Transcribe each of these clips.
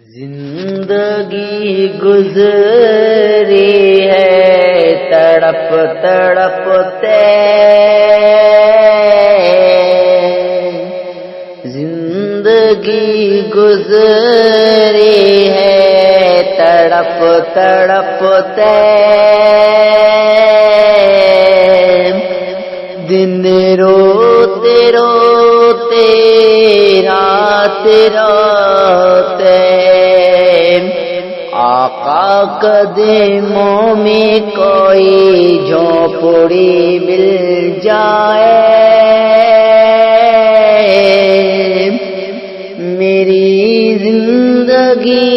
زندگی گزری ہے تڑپ تڑپتے، زندگی گزری ہے تڑپ تڑپتے، دن روتے روتے رات روتے، آقا قدموں میں کوئی جھونپڑی مل جائے، میری زندگی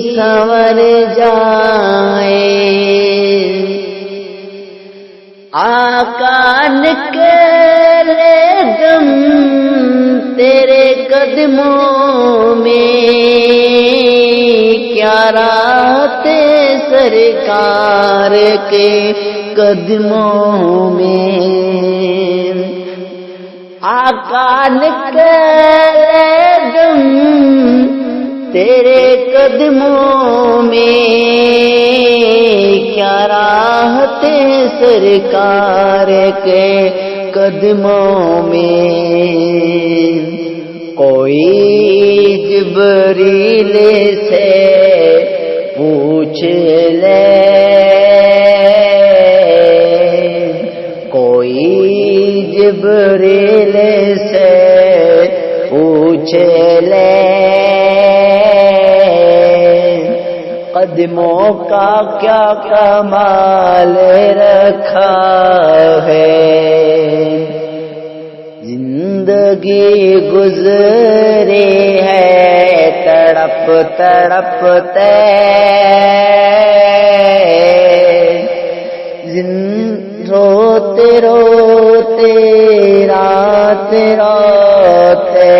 سنور جائے، آقا نکلے دم تیرے قدموں میں، کیا رات سرکار کے قدموں میں، آقا نکلے دم تیرے قدموں میں، کیا راحت سرکار کے قدموں میں، کوئی جبریل سے پوچھ لے، کوئی جبریل سے پوچھ لے، قدموں کا کیا کمال رکھا ہے، زندگی گزری ہے تڑپ تڑپتے، روتے روتے رات روتے،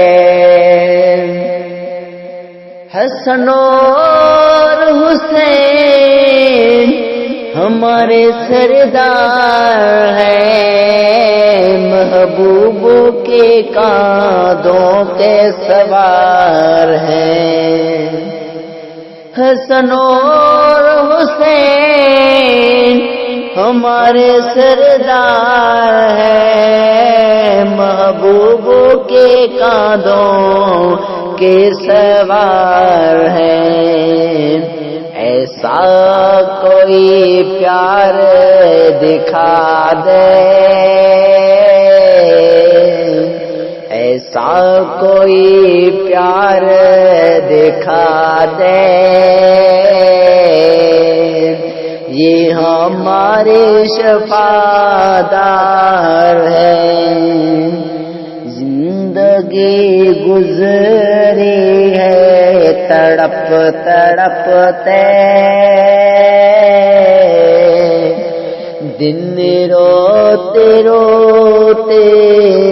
حسن اور حسین ہمارے سردار ہیں، محبوب کے کاندھوں کے سوار ہیں، حسن اور حسین ہمارے سردار ہیں، محبوب کے کاندھوں کے سوار ہیں، ایسا کوئی پیار دکھا دے، ایسا کوئی پیار دکھا دے، یہ ہمارے شفاعتار ہیں، زندگی گزری ہے تڑپ تڑپتے، دن روتے روتے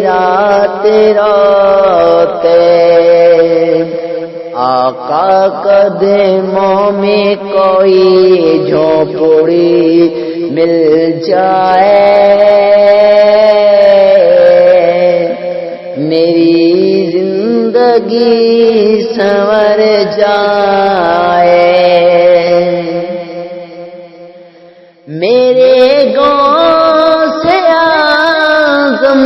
رات روتے، آقا قدموں میں کوئی جھونپڑی مل جائے، میری زندگی سنور جائے، میرے غوث اعظم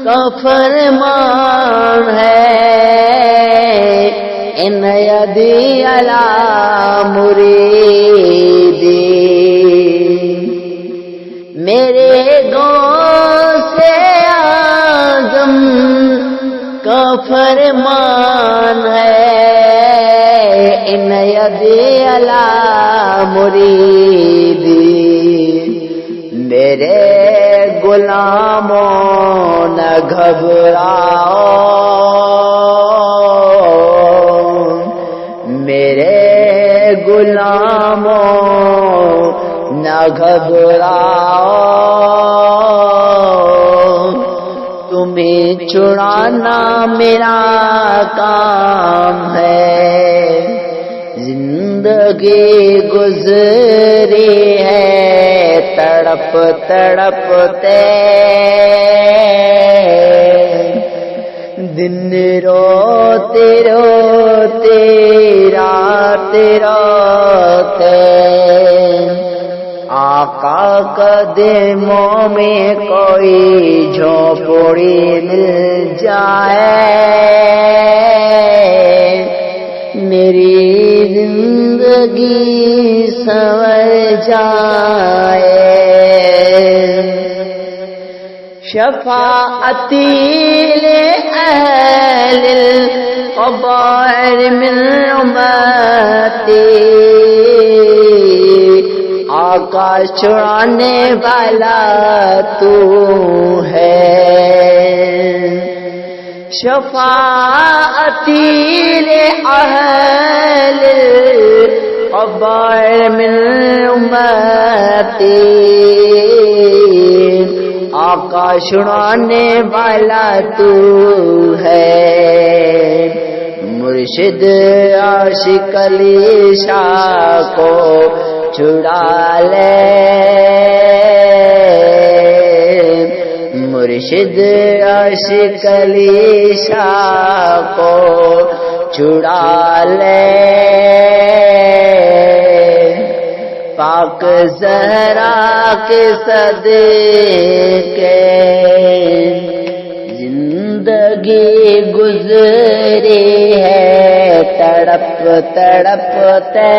کا فرمان ہے، ان یدی علی مریدی، میرے غوث اعظم کا فرمان ہے، ان یدی علی مریدی، میرے غلاموں نہ گھبراؤ، میرے غلاموں نہ گھبراؤ، تمہیں چھڑانا میرا کام ہے، زندگی گزری ہے تڑپ تڑپتے، دن روتے روتے روتے روتے آقا قدموں میں کوئی جھونپڑی مل جائے میری زندگی سنور جائے شفاعتی لأہل القبائر من امتی آقا چھڑانے والا تو ہے شفاعتی لأہل القبائر من امتی آقا چھڑانے والا تو ہے مرشد عاشق علیشا کو چھڑا لے مرشد عاشق علیشا کو چھڑا لے پاک زہرا کے صدقے زندگی گزری ہے تڑپ تڑپتے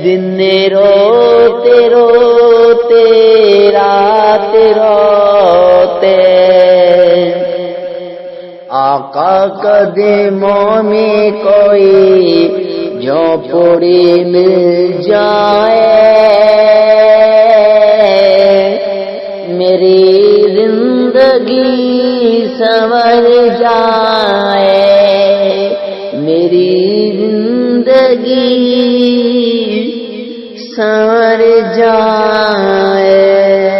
دن روتے روتے رات روتے آقا قدموں میں کوئی جھونپڑی مل جائے میری زندگی سنور جائے میری زندگی سنور جائے